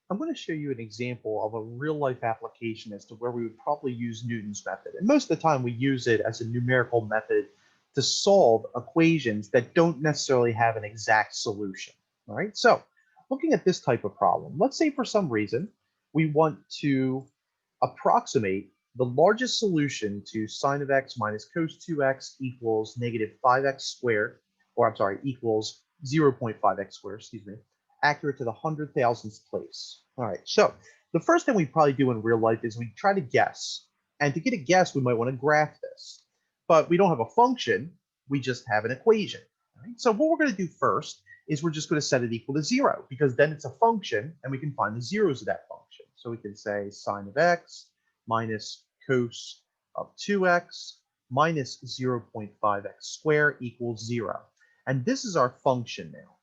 I'm going to show you an example of a real-life application as to where we would probably use Newton's method. And most of the time we use it as a numerical method to solve equations that don't necessarily have an exact solution. All right, so looking at this type of problem, let's say for some reason we want to approximate the largest solution to sine of x minus cos 2x equals negative 5x squared, or I'm sorry, equals 0.5x squared, excuse me, accurate to the 100,000th place. All right, so the first thing we probably do in real life is we try to guess. And to get a guess, we might want to graph this. But we don't have a function, we just have an equation. Right? So what we're going to do first is we're just going to set it equal to 0, because then it's a function and we can find the zeros of that function. So we can say sine of x minus cos of 2x minus 0.5x squared equals 0. And this is our function now.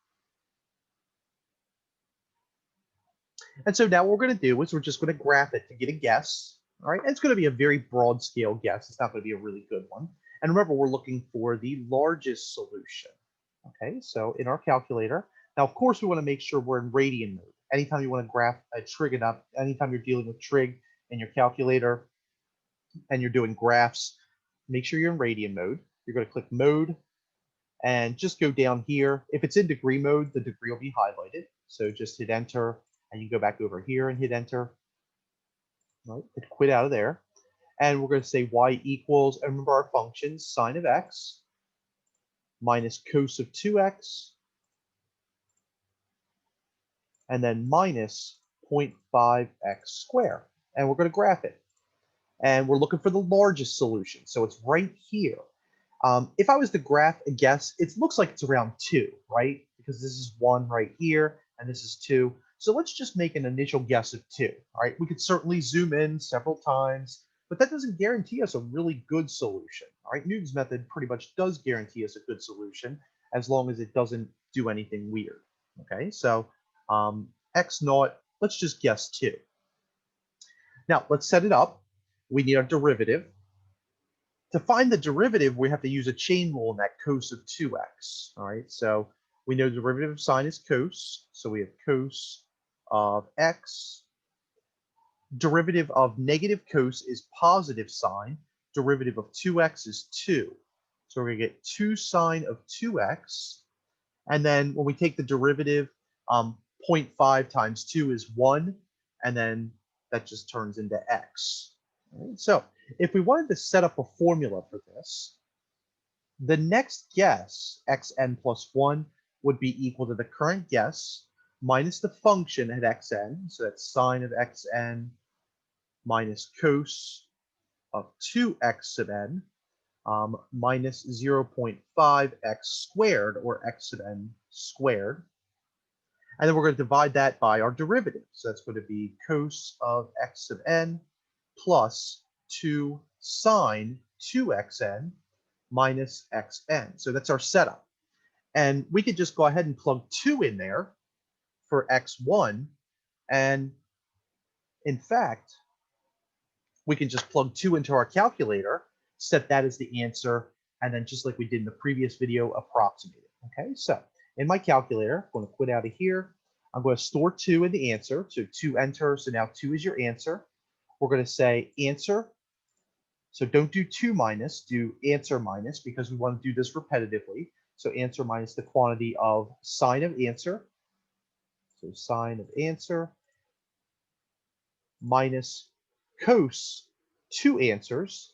And so now what we're going to do is we're just going to graph it to get a guess. All right, and it's going to be a very broad scale guess. It's not going to be a really good one. And remember, we're looking for the largest solution. Okay, so in our calculator, now of course we want to make sure we're in radian mode. Anytime you want to graph a trig, anytime you're dealing with trig in your calculator and you're doing graphs, make sure you're in radian mode. You're going to click mode and just go down here. If it's in degree mode, the degree will be highlighted. So just hit enter and you go back over here and hit enter. Right, hit quit out of there. And we're going to say y equals, and remember our functions, sine of x minus cos of 2x, and then minus 0.5x squared. And we're going to graph it. And we're looking for the largest solution. So it's right here. If I was to graph a guess, it looks like it's around 2, right? Because this is 1 right here, and this is 2. So let's just make an initial guess of 2. All right, we could certainly zoom in several times, but that doesn't guarantee us a really good solution. All right, Newton's method pretty much does guarantee us a good solution as long as it doesn't do anything weird. Okay, so x naught, let's just guess 2. Now let's set it up. We need our derivative. To find the derivative, we have to use a chain rule in that cos of 2x. All right, so we know the derivative of sine is cos, so we have cos of x. Derivative of negative cos is positive sine. Derivative of 2x is 2. So we're going to get 2 sine of 2x. And then when we take the derivative, 0.5 times 2 is 1. And then that just turns into x. All right, so if we wanted to set up a formula for this, the next guess, xn plus 1, would be equal to the current guess minus the function at xn. So that's sine of xn minus cos of 2x sub n minus 0.5x squared, or x sub n squared. And then we're going to divide that by our derivative. So that's going to be cos of x sub n plus 2 sine 2xn minus xn. So that's our setup. And we could just go ahead and plug 2 in there for x1. And in fact, we can just plug 2 into our calculator, set that as the answer, and then just like we did in the previous video, approximate it. Okay, so in my calculator, I'm going to quit out of here. I'm going to store 2 in the answer. So 2 enter, so now 2 is your answer. We're going to say answer. So don't do 2 minus, do answer minus, because we want to do this repetitively. So answer minus the quantity of sine of answer. So sine of answer minus cos 2 answers,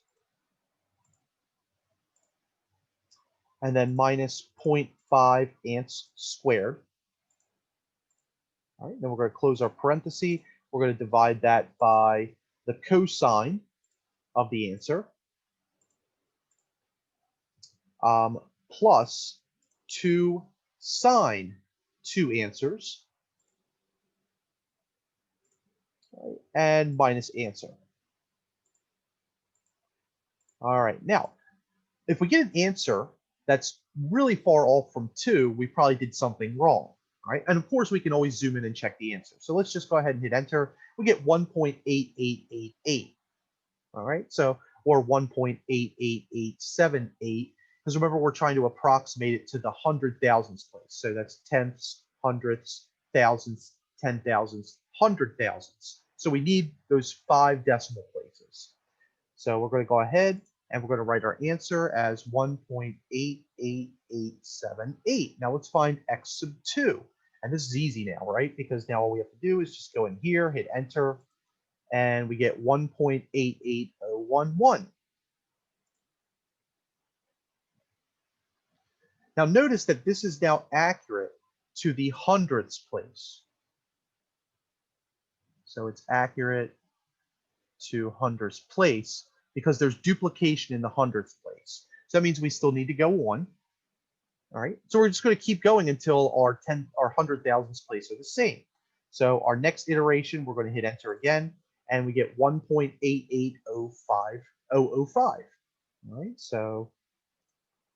and then minus 0.5 ants squared. All right, then we're going to close our parenthesis. We're going to divide that by the cosine of the answer plus 2 sine 2 answers, right, and minus answer. All right, now, if we get an answer that's really far off from 2, we probably did something wrong, right? And of course, we can always zoom in and check the answer. So let's just go ahead and hit enter. We get 1.8888. All right, so, or 1.88878, because remember, we're trying to approximate it to the 100,000th place. So that's tenths, hundredths, thousandths, ten thousandths, hundred thousandths. So we need those 5 decimal places. So we're going to go ahead and we're going to write our answer as 1.88878. Now let's find x sub 2. And this is easy now, right? Because now all we have to do is just go in here, hit enter, and we get 1.88011. Now notice that this is now accurate to the hundredths place. So it's accurate to hundredths place because there's duplication in the hundredths place. So that means we still need to go on. All right, so we're just going to keep going until our 100 thousandths place are the same. So our next iteration, we're going to hit enter again, and we get 1.8805005. All right, so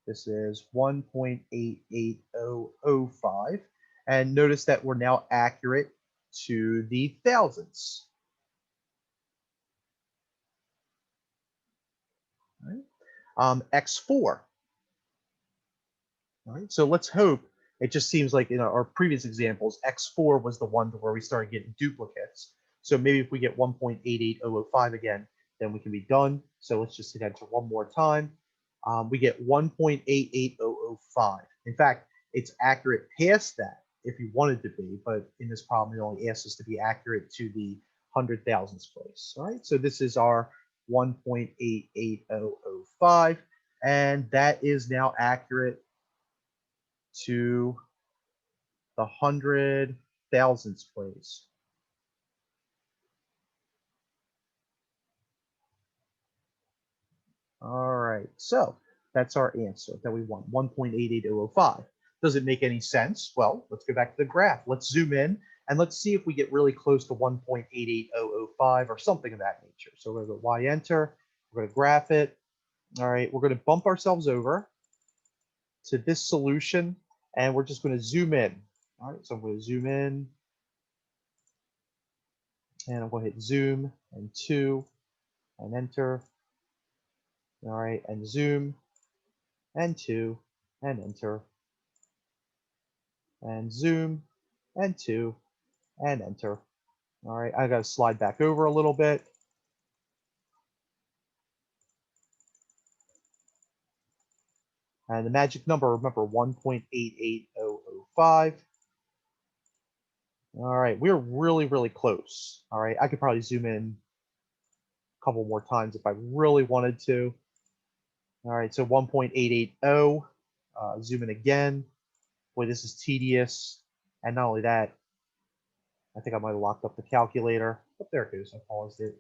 this is 1.88005, and notice that we're now accurate to the thousandths. All right. X4. All right, so let's hope. It just seems like in our previous examples, X4 was the one where we started getting duplicates. So maybe if we get 1.88005 again, then we can be done. So let's just hit enter one more time. We get 1.88005. In fact, it's accurate past that if you wanted to be, but in this problem, it only asks us to be accurate to the 100 thousandths place. All right, so this is our 1.88005, and that is now accurate to the 100 thousandths place. All right, so that's our answer that we want, 1.88005. Does it make any sense? Well, let's go back to the graph. Let's zoom in and let's see if we get really close to 1.88005 or something of that nature. So we're going to Y enter, we're going to graph it. All right, we're going to bump ourselves over to this solution and we're just going to zoom in. All right, so I'm going to zoom in and I'm going to hit zoom and 2 and enter. All right, and zoom and 2 and enter. And zoom and 2 and enter. All right, I got to slide back over a little bit. And the magic number, remember, 1.88005. All right, we're really, really close. All right, I could probably zoom in a couple more times if I really wanted to. All right, so 1.880, zoom in again. Boy, this is tedious. And not only that, I think I might have locked up the calculator. Oh, there it goes, I paused it.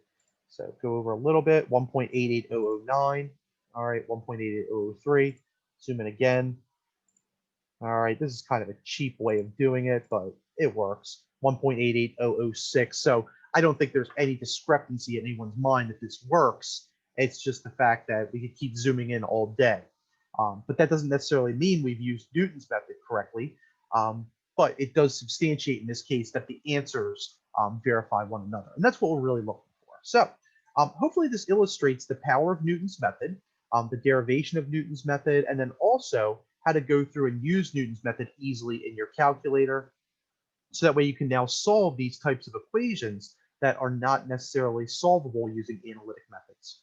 So go over a little bit, 1.88009. All right, 1.88003. Zoom in again. All right, this is kind of a cheap way of doing it, but it works. 1.88006. So I don't think there's any discrepancy in anyone's mind that this works. It's just the fact that we could keep zooming in all day. But that doesn't necessarily mean we've used Newton's method correctly. But it does substantiate in this case that the answers verify one another. And that's what we're really looking for. So hopefully this illustrates the power of Newton's method, the derivation of Newton's method, and then also how to go through and use Newton's method easily in your calculator. So that way you can now solve these types of equations that are not necessarily solvable using analytic methods.